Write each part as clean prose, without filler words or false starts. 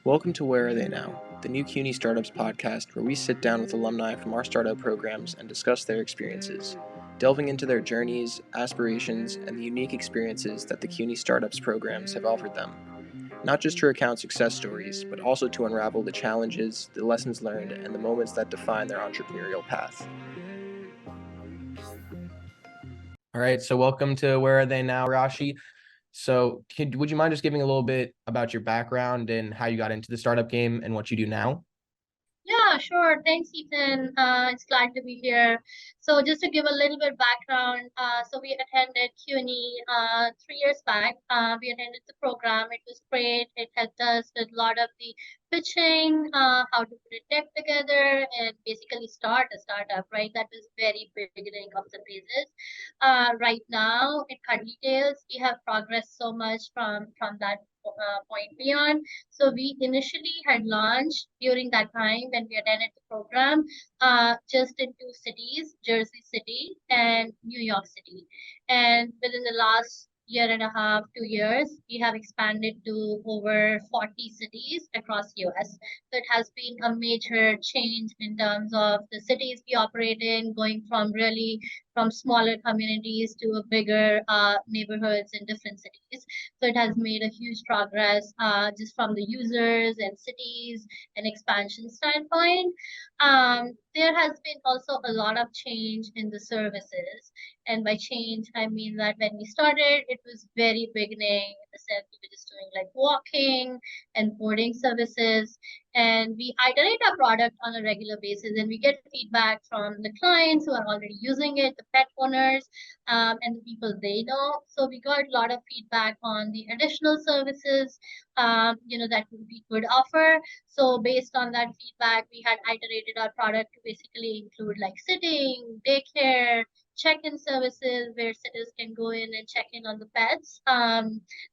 Welcome to Where Are They Now, the new CUNY Startups podcast where we sit down with alumni from our startup programs and discuss their experiences, delving into their journeys, aspirations, and the unique experiences that the CUNY Startups programs have offered them. Not just to recount success stories, but also to unravel the challenges, the lessons learned, and the moments that define their entrepreneurial path. All right, so welcome to Where Are They Now, Rashi. So would you mind just giving a little bit about your background and how you got into the startup game and what you do now? Yeah, sure. Thanks, Ethan. It's glad to be here. So just to give a little bit background, so we attended CUNY 3 years back. We attended the program. It was great. It helped us with a lot of the pitching, how to put a deck together, and basically start a startup, right? That was very beginning of the phases. Right now, at Cuddly Tails, we have progressed so much from that point beyond. So we initially had launched during that time when we attended the program, just in two cities, Jersey City and New York City. And within the last year and a half, 2 years, we have expanded to over 40 cities across US. So it has been a major change in terms of the cities we operate in, going from smaller communities to a bigger neighborhoods in different cities. So it has made a huge progress just from the users and cities and expansion standpoint. There has been also a lot of change in the services. And by change, I mean that when we started, it was very beginning in the sense we were just doing like walking and boarding services. And we iterate our product on a regular basis and we get feedback from the clients who are already using it, the pet owners, and the people they know. So we got a lot of feedback on the additional services, that we could offer. So based on that feedback, we had iterated our product to basically include like sitting, daycare, check-in services where sitters can go in and check in on the pets,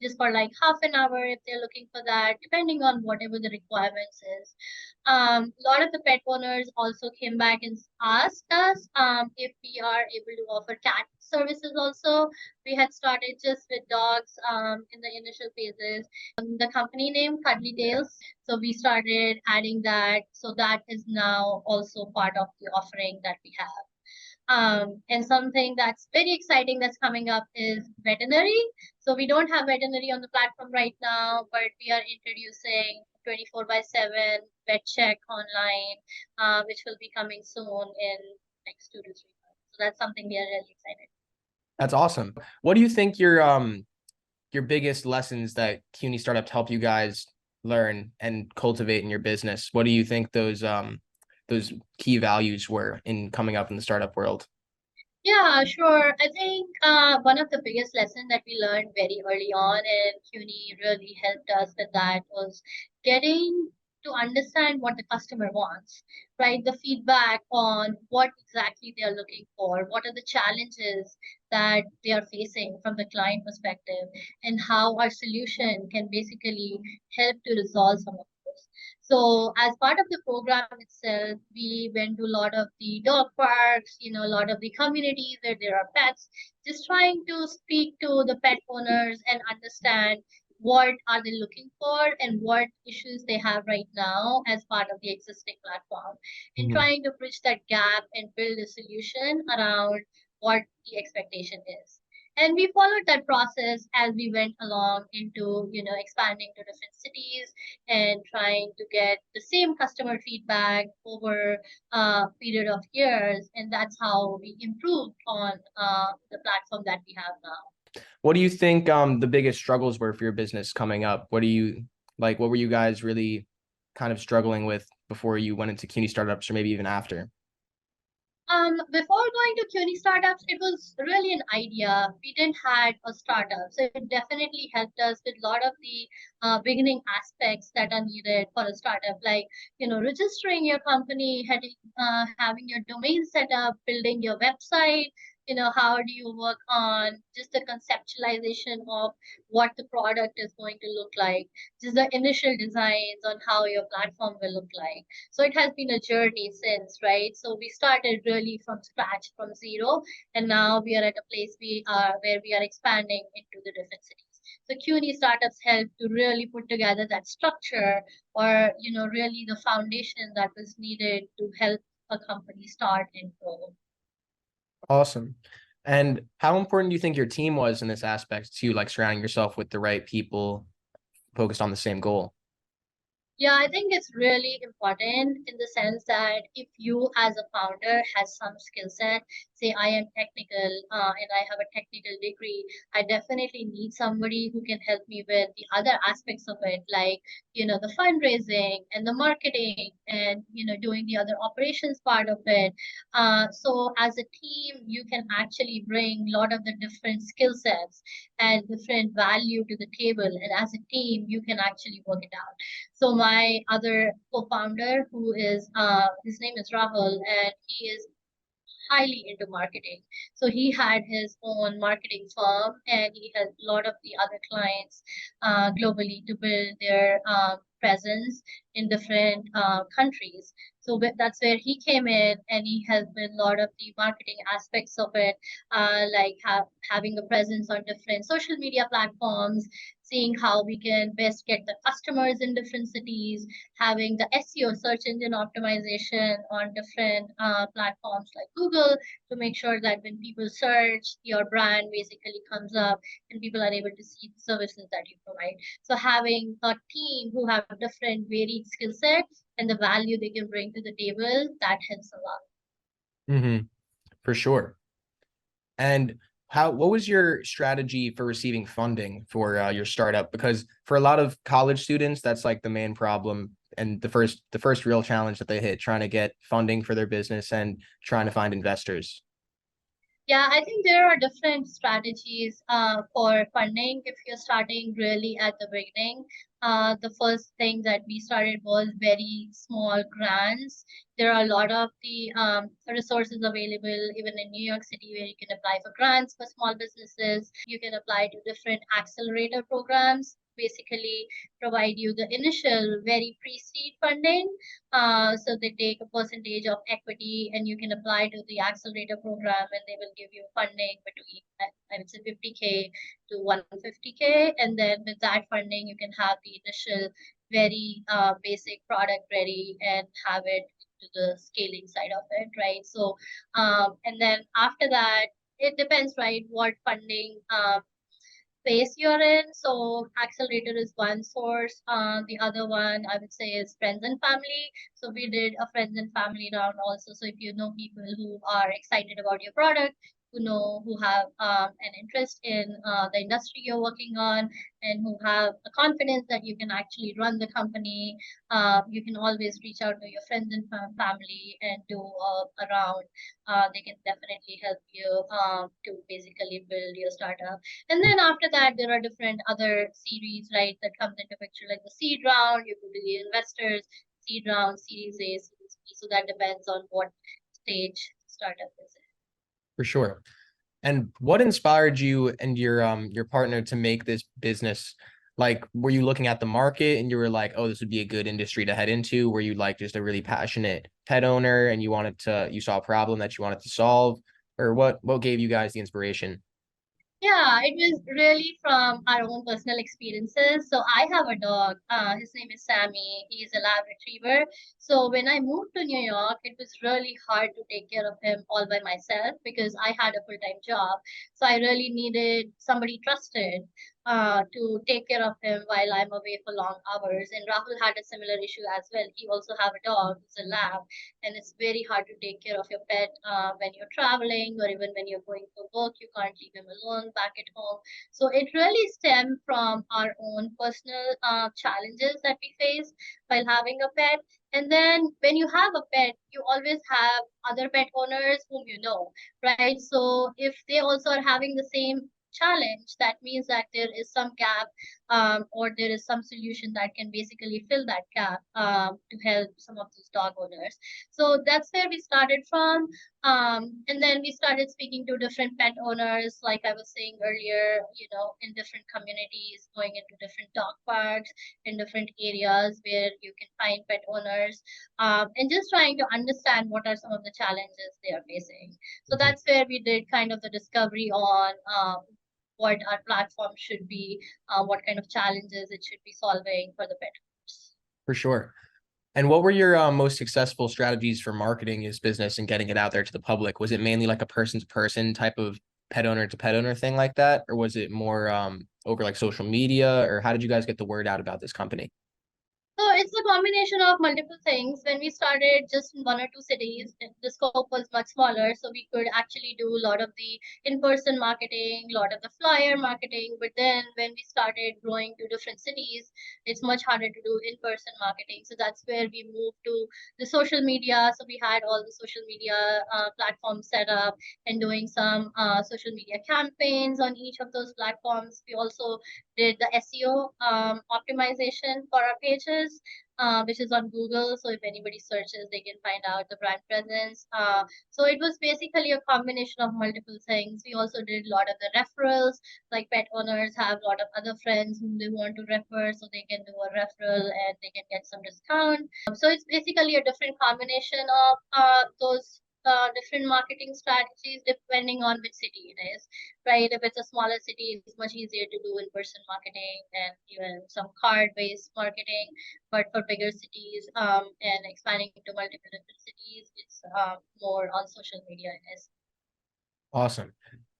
just for like half an hour if they're looking for that, depending on whatever the requirements is. A lot of the pet owners also came back and asked us if we are able to offer cat services also. We had started just with dogs in the initial phases. The company name Cuddly Tails. So we started adding that. So that is now also part of the offering that we have. And something that's very exciting that's coming up is veterinary. So we don't have veterinary on the platform right now, but we are introducing 24/7 vet check online, which will be coming soon in next 2 to 3 months. So that's something we are really excited. That's awesome. What do you think your biggest lessons that CUNY Startups help you guys learn and cultivate in your business? What do you think those key values were in coming up in the startup world? Yeah, sure. I think one of the biggest lessons that we learned very early on, and CUNY really helped us with that, was getting to understand what the customer wants, right? The feedback on what exactly they are looking for, what are the challenges that they are facing from the client perspective, and how our solution can basically help to resolve some of those. So as part of the program itself, we went to a lot of the dog parks, a lot of the communities where there are pets, just trying to speak to the pet owners and understand what are they looking for and what issues they have right now as part of the existing platform, and Mhm. trying to bridge that gap and build a solution around what the expectation is. And we followed that process as we went along into expanding to different cities and trying to get the same customer feedback over a period of years. And that's how we improved on the platform that we have now. What do you think the biggest struggles were for your business coming up? What were you guys really kind of struggling with before you went into CUNY Startups or maybe even after? Before going to CUNY Startups, it was really an idea. We didn't had a startup, so it definitely helped us with a lot of the beginning aspects that are needed for a startup, like registering your company, having your domain set up, building your website. How do you work on just the conceptualization of what the product is going to look like, just the initial designs on how your platform will look like. So it has been a journey since, right? So we started really from scratch, from zero, and now we are at a place where we are expanding into the different cities. So CUNY Startups help to really put together that structure, or really the foundation that was needed to help a company start and grow. Awesome. And how important do you think your team was in this aspect too, like surrounding yourself with the right people focused on the same goal? Yeah, I think it's really important in the sense that if you as a founder has some skill set, say I am technical and I have a technical degree, I definitely need somebody who can help me with the other aspects of it, like, the fundraising and the marketing and, doing the other operations part of it. So as a team, you can actually bring a lot of the different skill sets and different value to the table. And as a team, you can actually work it out. So my other co-founder, who is his name is Rahul, and he is highly into marketing. So he had his own marketing firm, and he has a lot of the other clients globally to build their presence in different countries. So that's where he came in, and he has been a lot of the marketing aspects of it, like having a presence on different social media platforms, seeing how we can best get the customers in different cities, having the SEO, search engine optimization, on different platforms like Google, to make sure that when people search, your brand basically comes up and people are able to see the services that you provide. So having a team who have different varied skill sets and the value they can bring to the table, that helps a lot. Mm-hmm, for sure. And what was your strategy for receiving funding for your startup? Because for a lot of college students, that's like the main problem and the first real challenge that they hit, trying to get funding for their business and trying to find investors. Yeah, I think there are different strategies for funding if you're starting really at the beginning. The first thing that we started was very small grants. There are a lot of the resources available even in New York City where you can apply for grants for small businesses. You can apply to different accelerator programs. Basically, provide you the initial very pre-seed funding, so they take a percentage of equity and you can apply to the accelerator program and they will give you funding between, I would say 50K to 150K. And then with that funding, you can have the initial very basic product ready and have it to the scaling side of it, right? So, and then after that, it depends, right, what funding space you're in. So accelerator is one source. The other one I would say is friends and family. So we did a friends and family round also. So if you know people who are excited about your product, who have an interest in the industry you're working on, and who have the confidence that you can actually run the company, you can always reach out to your friends and family and do a round. They can definitely help you to basically build your startup. And then after that, there are different other series, right, that comes into picture, like the seed round, you go to the investors, seed round, series A, series B. So that depends on what stage startup is in. For sure. And what inspired you and your partner to make this business? Like, were you looking at the market and you were like, oh, this would be a good industry to head into? Were you like just a really passionate pet owner and you saw a problem that you wanted to solve? Or what gave you guys the inspiration? Yeah, it was really from our own personal experiences. So I have a dog. His name is Sammy. He is a lab retriever. So when I moved to New York, it was really hard to take care of him all by myself because I had a full-time job. So I really needed somebody trusted to take care of him while I'm away for long hours. And Rahul had a similar issue as well. He also have a dog who's a lab, and it's very hard to take care of your pet when you're traveling or even when you're going for work. You can't leave him alone back at home. So it really stemmed from our own personal challenges that we face while having a pet. And then when you have a pet, you always have other pet owners whom you know, right? So if they also are having the same challenge, that means that there is some gap, or there is some solution that can basically fill that gap to help some of these dog owners. So that's where we started from. And then we started speaking to different pet owners, like I was saying earlier, in different communities, going into different dog parks, in different areas where you can find pet owners, and just trying to understand what are some of the challenges they are facing. So that's where we did kind of the discovery on what our platform should be, what kind of challenges it should be solving for the pet owners. For sure. And what were your most successful strategies for marketing this business and getting it out there to the public? Was it mainly like a person-to-person type of pet owner to pet owner thing like that? Or was it more over like social media? Or how did you guys get the word out about this company? So it's a combination of multiple things. When we started just in one or two cities, the scope was much smaller, so we could actually do a lot of the in-person marketing, a lot of the flyer marketing. But then when we started growing to different cities, it's much harder to do in-person marketing. So that's where we moved to the social media. So we had all the social media platforms set up and doing some social media campaigns on each of those platforms. We also did the SEO optimization for our pages, which is on Google. So if anybody searches, they can find out the brand presence. So it was basically a combination of multiple things. We also did a lot of the referrals, like pet owners have a lot of other friends whom they want to refer, so they can do a referral and they can get some discount. So it's basically a different combination of those different marketing strategies depending on which city it is, right? If it's a smaller city, it's much easier to do in-person marketing and even some card-based marketing. But for bigger cities and expanding to multiple different cities, it's more on social media. Awesome.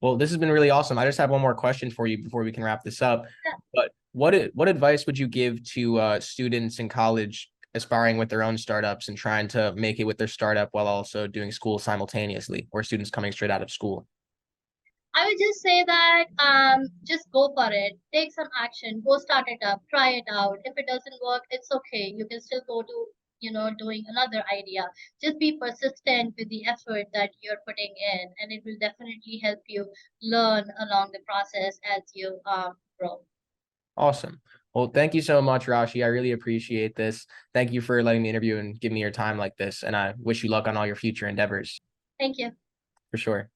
Well, this has been really awesome. I just have one more question for you before we can wrap this up. Yeah. But what advice would you give to students in college aspiring with their own startups and trying to make it with their startup while also doing school simultaneously, or students coming straight out of school? I would just say that just go for it. Take some action. Go start it up. Try it out. If it doesn't work, it's okay. You can still go to doing another idea. Just be persistent with the effort that you're putting in, and it will definitely help you learn along the process as you grow. Awesome. Well, thank you so much, Rashi. I really appreciate this. Thank you for letting me interview and give me your time like this. And I wish you luck on all your future endeavors Thank you. for sure.